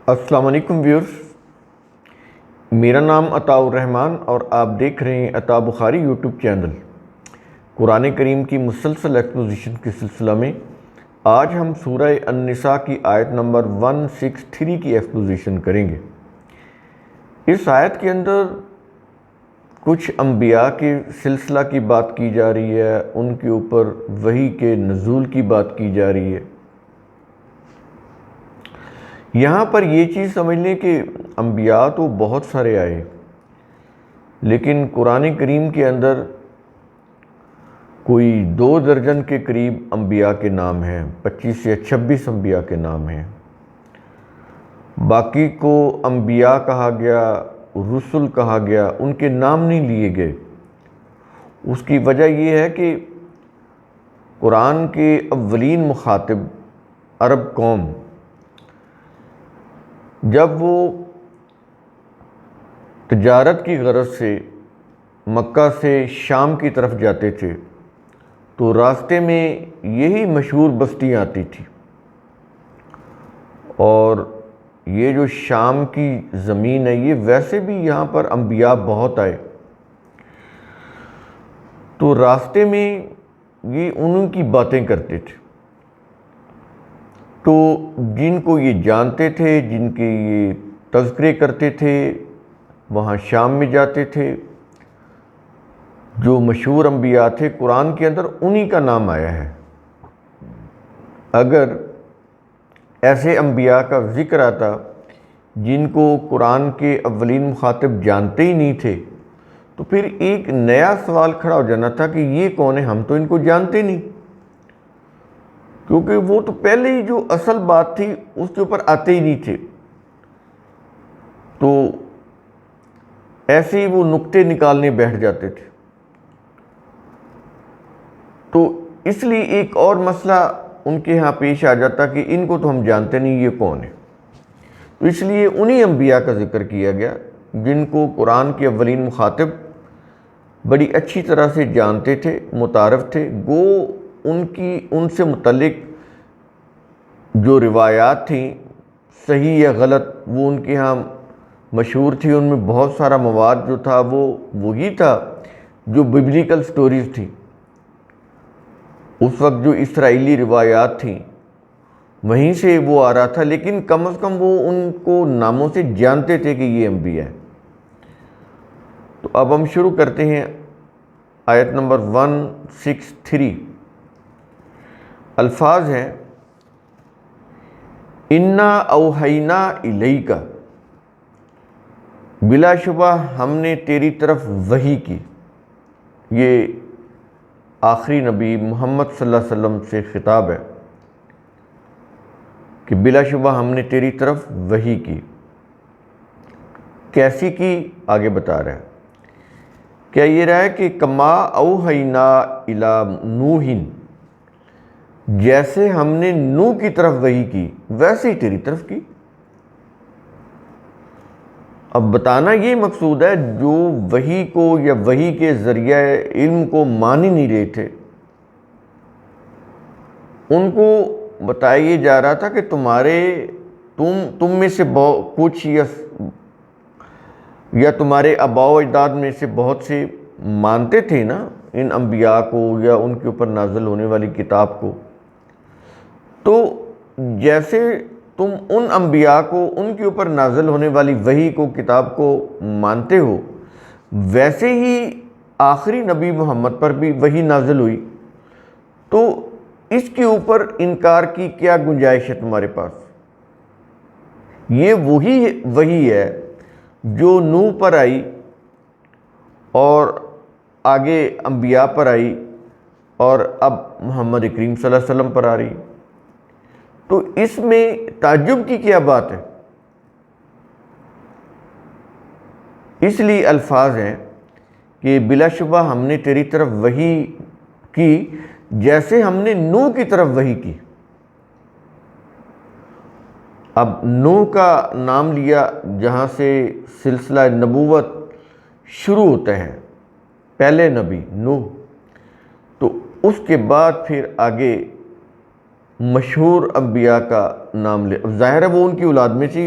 السلام علیکم ویورز، میرا نام عطاء الرحمن اور آپ دیکھ رہے ہیں عطاء بخاری یوٹیوب چینل۔ قرآن کریم کی مسلسل ایکسپوزیشن کے سلسلہ میں آج ہم سورہ النساء کی آیت نمبر 163 کی ایکسپوزیشن کریں گے۔ اس آیت کے اندر کچھ انبیاء کے سلسلہ کی بات کی جا رہی ہے، ان کے اوپر وحی کے نزول کی بات کی جا رہی ہے۔ یہاں پر یہ چیز سمجھ لیں کہ انبیاء تو بہت سارے آئے، لیکن قرآن کریم کے اندر کوئی 2 درجن کے قریب انبیاء کے نام ہیں، 25 یا 26 انبیاء کے نام ہیں۔ باقی کو انبیاء کہا گیا، رسل کہا گیا، ان کے نام نہیں لیے گئے۔ اس کی وجہ یہ ہے کہ قرآن کے اولین مخاطب عرب قوم جب وہ تجارت کی غرض سے مکہ سے شام کی طرف جاتے تھے تو راستے میں یہی مشہور بستیاں آتی تھی، اور یہ جو شام کی زمین ہے یہ ویسے بھی یہاں پر انبیاء بہت آئے، تو راستے میں یہ انہوں کی باتیں کرتے تھے۔ تو جن کو یہ جانتے تھے، جن کے یہ تذکرے کرتے تھے، وہاں شام میں جاتے تھے۔ جو مشہور انبیاء تھے قرآن کے اندر انہی کا نام آیا ہے۔ اگر ایسے انبیاء کا ذکر آتا جن کو قرآن کے اولین مخاطب جانتے ہی نہیں تھے تو پھر ایک نیا سوال کھڑا ہو جانا تھا کہ یہ کون ہے، ہم تو ان کو جانتے نہیں، کیونکہ وہ تو پہلے ہی جو اصل بات تھی اس کے اوپر آتے ہی نہیں تھے۔ تو ایسے ہی وہ نکتے نکالنے بیٹھ جاتے تھے۔ تو اس لیے ایک اور مسئلہ ان کے ہاں پیش آ جاتا کہ ان کو تو ہم جانتے نہیں، یہ کون ہے۔ تو اس لیے انہی انبیاء کا ذکر کیا گیا جن کو قرآن کے اولین مخاطب بڑی اچھی طرح سے جانتے تھے، متعارف تھے۔ گو ان سے متعلق جو روایات تھیں صحیح یا غلط وہ ان کے ہاں مشہور تھی، ان میں بہت سارا مواد جو تھا وہ وہی تھا جو ببلیکل سٹوریز تھی۔ اس وقت جو اسرائیلی روایات تھیں وہیں سے وہ آ رہا تھا، لیکن کم از کم وہ ان کو ناموں سے جانتے تھے کہ یہ انبیاء ہیں۔ تو اب ہم شروع کرتے ہیں آیت نمبر 163۔ الفاظ ہیں اِنَّا أَوْحَيْنَا إِلَيْكَ، بلا شبہ ہم نے تیری طرف وحی کی۔ یہ آخری نبی محمد صلی اللہ علیہ وسلم سے خطاب ہے کہ بلا شبہ ہم نے تیری طرف وحی کی۔ کیسی کی آگے بتا رہا ہے۔ کیا یہ رہا ہے کہ کما اوحینا الی نوح، جیسے ہم نے نوح کی طرف وحی کی ویسے ہی تیری طرف کی۔ اب بتانا یہ مقصود ہے جو وحی کو یا وحی کے ذریعہ علم کو مان ہی نہیں رہے تھے، ان کو بتایا جا رہا تھا کہ تم میں سے کچھ یا تمہارے آباء و اجداد میں سے بہت سے مانتے تھے نا ان انبیاء کو یا ان کے اوپر نازل ہونے والی کتاب کو، تو جیسے تم ان انبیاء کو ان کے اوپر نازل ہونے والی وحی کو کتاب کو مانتے ہو، ویسے ہی آخری نبی محمد پر بھی وحی نازل ہوئی، تو اس کے اوپر انکار کی کیا گنجائش ہے تمہارے پاس؟ یہ وہی وحی ہے جو نوح پر آئی اور آگے انبیاء پر آئی اور اب محمد کریم صلی اللہ علیہ وسلم پر آ رہی۔ تو اس میں تعجب کی کیا بات ہے؟ اس لیے الفاظ ہیں کہ بلا شبہ ہم نے تیری طرف وحی کی جیسے ہم نے نوح کی طرف وحی کی۔ اب نوح کا نام لیا جہاں سے سلسلہ نبوت شروع ہوتا ہے، پہلے نبی نوح، تو اس کے بعد پھر آگے مشہور انبیاء کا نام لے، ظاہر ہے وہ ان کی اولاد میں سے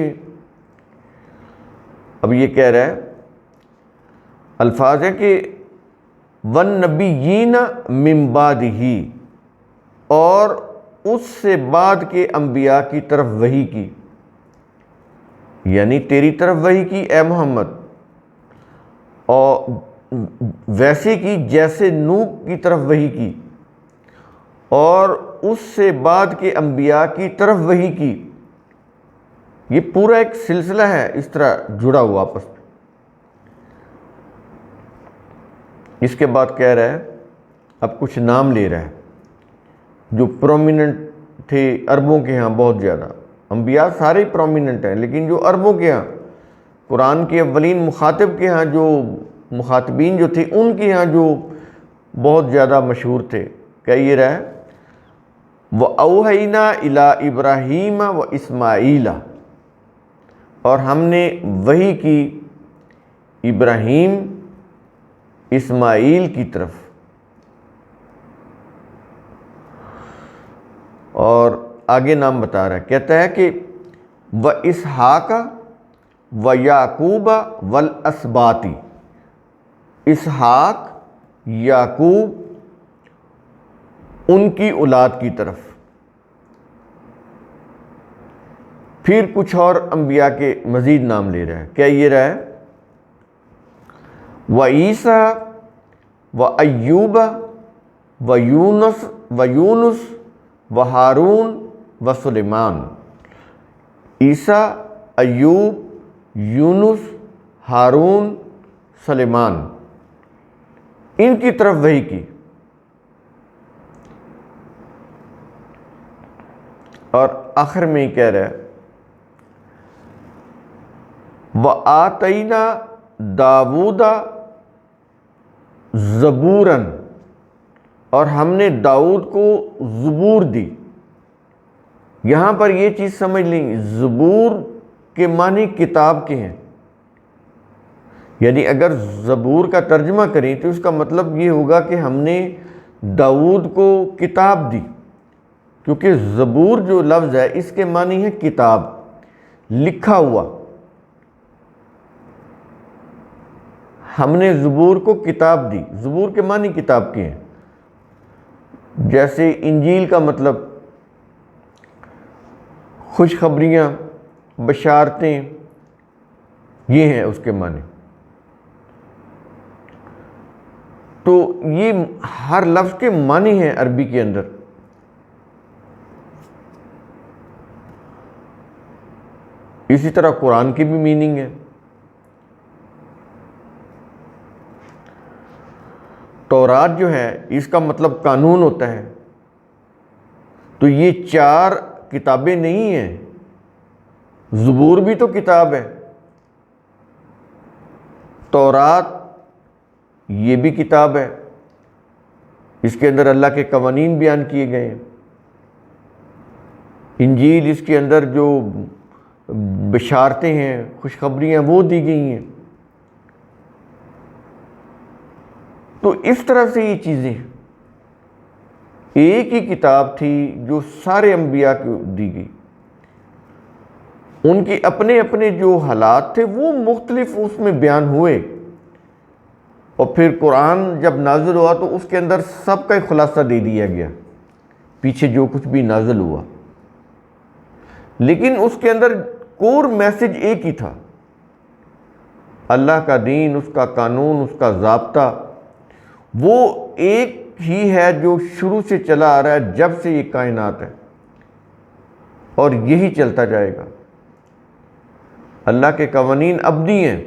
اب یہ کہہ رہا ہے، الفاظ ہے کہ وَالنَّبِيِّينَ مِن بَعْدِهِ، اور اس سے بعد کے انبیاء کی طرف وحی کی، یعنی تیری طرف وحی کی اے محمد، اور ویسے کی جیسے نوح کی طرف وحی کی، اور اس سے بعد کے انبیاء کی طرف وحی کی۔ یہ پورا ایک سلسلہ ہے اس طرح جڑا ہوا آپس میں۔ اس کے بعد کہہ رہا ہے، اب کچھ نام لے رہا ہے جو پرومیننٹ تھے عربوں کے ہاں بہت زیادہ۔ انبیاء سارے پرومیننٹ ہیں، لیکن جو عربوں کے ہاں، قرآن کے اولین مخاطب کے ہاں، جو مخاطبین جو تھے ان کے ہاں جو بہت زیادہ مشہور تھے، کہہ یہ رہا ہے وَأَوْحَيْنَا إِلَىٰ إِبْرَاهِيمَ وَإِسْمَاعِيلَ، اور ہم نے وحی کی ابراہیم اسماعیل کی طرف، اور آگے نام بتا رہا ہے، کہتا ہے کہ وَإِسْحَاقَ وَيَعْقُوبَ وَالْأَسْبَاطِ، اسحاق، یعقوب، ان کی اولاد کی طرف۔ پھر کچھ اور انبیاء کے مزید نام لے رہا ہے، کیا یہ رہا ہے وَعِیسیٰ وَأَیوب وَیونس وَہارون وسلیمان، عیسیٰ، ایوب، یونس، ہارون، سلیمان، ان کی طرف وحی کی۔ اور آخر میں ہی کہہ رہا ہے وَآتَيْنَا دَاوُودَ زَبُورًا، اور ہم نے داؤد کو زبور دی۔ یہاں پر یہ چیز سمجھ لیں، زبور کے معنی کتاب کے ہیں، یعنی اگر زبور کا ترجمہ کریں تو اس کا مطلب یہ ہوگا کہ ہم نے داؤد کو کتاب دی، کیونکہ زبور جو لفظ ہے اس کے معنی ہے کتاب، لکھا ہوا۔ ہم نے زبور کو کتاب دی، زبور کے معنی کتاب کے ہیں، جیسے انجیل کا مطلب خوشخبریاں، بشارتیں، یہ ہیں اس کے معنی۔ تو یہ ہر لفظ کے معنی ہیں عربی کے اندر۔ اسی طرح قرآن کی بھی میننگ ہے۔ تورات جو ہے اس کا مطلب قانون ہوتا ہے، تو یہ 4 کتابیں نہیں ہیں، زبور بھی تو کتاب ہے، تورات یہ بھی کتاب ہے، اس کے اندر اللہ کے قوانین بیان کیے گئے ہیں۔ انجیل اس کے اندر جو بشارتیں ہیں، خوشخبریاں، وہ دی گئی ہیں۔ تو اس طرح سے یہ چیزیں ایک ہی کتاب تھی جو سارے انبیاء کو دی گئی، ان کے اپنے اپنے جو حالات تھے وہ مختلف اس میں بیان ہوئے، اور پھر قرآن جب نازل ہوا تو اس کے اندر سب کا خلاصہ دے دیا گیا، پیچھے جو کچھ بھی نازل ہوا، لیکن اس کے اندر کور میسج ایک ہی تھا، اللہ کا دین، اس کا قانون، اس کا ضابطہ، وہ ایک ہی ہے جو شروع سے چلا آ رہا ہے، جب سے یہ کائنات ہے، اور یہی چلتا جائے گا۔ اللہ کے قوانین ابدی ہیں،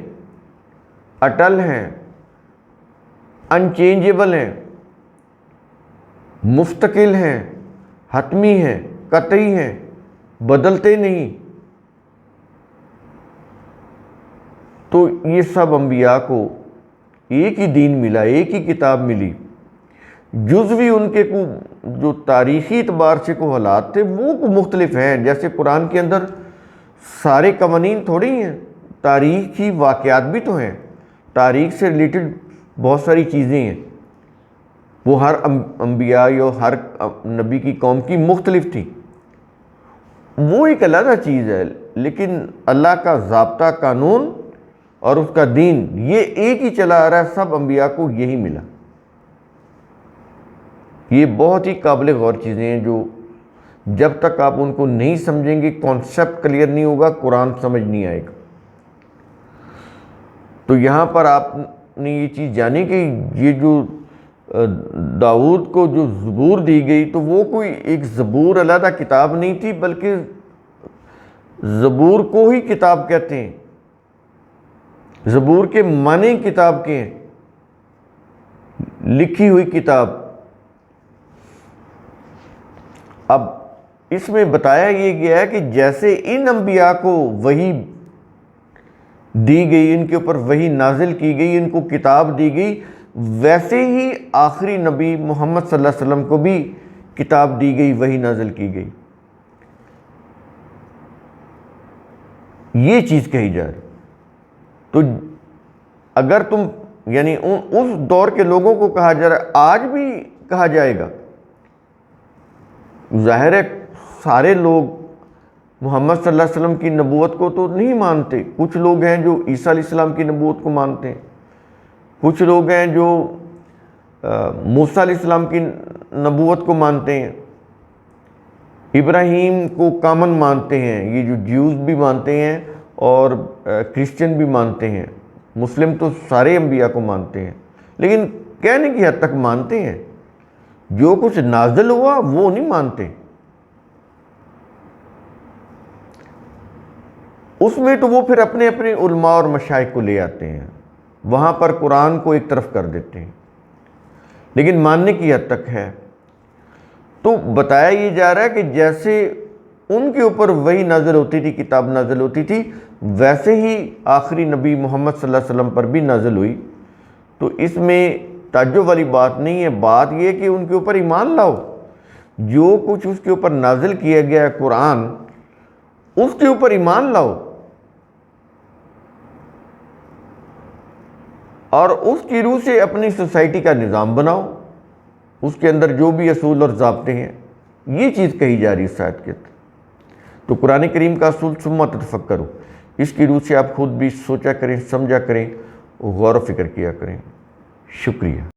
اٹل ہیں، انچینجیبل ہیں، مستقل ہیں، حتمی ہیں، قطعی ہیں، بدلتے نہیں۔ تو یہ سب انبیاء کو ایک ہی دین ملا، ایک ہی کتاب ملی، جزوی ان کے جو تاریخی اعتبار سے کو حالات تھے وہ مختلف ہیں، جیسے قرآن کے اندر سارے قوانین تھوڑی ہیں، تاریخی واقعات بھی تو ہیں، تاریخ سے ریلیٹڈ بہت ساری چیزیں ہیں، وہ ہر انبیاء یا ہر نبی کی قوم کی مختلف تھی، وہ ایک علیحدہ چیز ہے، لیکن اللہ کا ضابطہ، قانون اور اس کا دین یہ ایک ہی چلا آ رہا ہے، سب انبیاء کو یہی ملا۔ یہ بہت ہی قابل غور چیزیں ہیں جو جب تک آپ ان کو نہیں سمجھیں گے، کانسیپٹ کلیئر نہیں ہوگا، قرآن سمجھ نہیں آئے گا۔ تو یہاں پر آپ نے یہ چیز جانی کہ یہ جو داؤد کو جو زبور دی گئی تو وہ کوئی ایک زبور علیحدہ کتاب نہیں تھی، بلکہ زبور کو ہی کتاب کہتے ہیں۔ زبور کے معنی کتاب کے ہیں، لکھی ہوئی کتاب۔ اب اس میں بتایا یہ گیا ہے کہ جیسے ان انبیاء کو وحی دی گئی، ان کے اوپر وحی نازل کی گئی، ان کو کتاب دی گئی، ویسے ہی آخری نبی محمد صلی اللہ علیہ وسلم کو بھی کتاب دی گئی، وحی نازل کی گئی۔ یہ چیز کہی جا رہی۔ تو اگر تم یعنی اس دور کے لوگوں کو کہا جا رہا ہے، آج بھی کہا جائے گا، ظاہر ہے سارے لوگ محمد صلی اللہ علیہ وسلم کی نبوت کو تو نہیں مانتے۔ کچھ لوگ ہیں جو عیسیٰ علیہ السلام کی نبوت کو مانتے ہیں، کچھ لوگ ہیں جو موسیٰ علیہ السلام کی نبوت کو مانتے ہیں، ابراہیم کو کامن مانتے ہیں، یہ جو جیوز بھی مانتے ہیں اور کرسچن بھی مانتے ہیں، مسلم تو سارے انبیاء کو مانتے ہیں، لیکن کہنے کی حد تک مانتے ہیں، جو کچھ نازل ہوا وہ نہیں مانتے۔ اس میں تو وہ پھر اپنے اپنے علماء اور مشائخ کو لے آتے ہیں، وہاں پر قرآن کو ایک طرف کر دیتے ہیں، لیکن ماننے کی حد تک ہے۔ تو بتایا یہ جا رہا ہے کہ جیسے ان کے اوپر وحی نازل ہوتی تھی، کتاب نازل ہوتی تھی، ویسے ہی آخری نبی محمد صلی اللہ علیہ وسلم پر بھی نازل ہوئی۔ تو اس میں تعجب والی بات نہیں ہے، بات یہ کہ ان کے اوپر ایمان لاؤ۔ جو کچھ اس کے اوپر نازل کیا گیا ہے قرآن، اس کے اوپر ایمان لاؤ اور اس کی روح سے اپنی سوسائٹی کا نظام بناؤ، اس کے اندر جو بھی اصول اور ضابطے ہیں۔ یہ چیز کہی جا رہی ہے اس آیت کے اندر۔ تو قرآن کریم کا اصول ثم تفکروا، اس کی روح سے آپ خود بھی سوچا کریں، سمجھا کریں، غور و فکر کیا کریں۔ شکریہ۔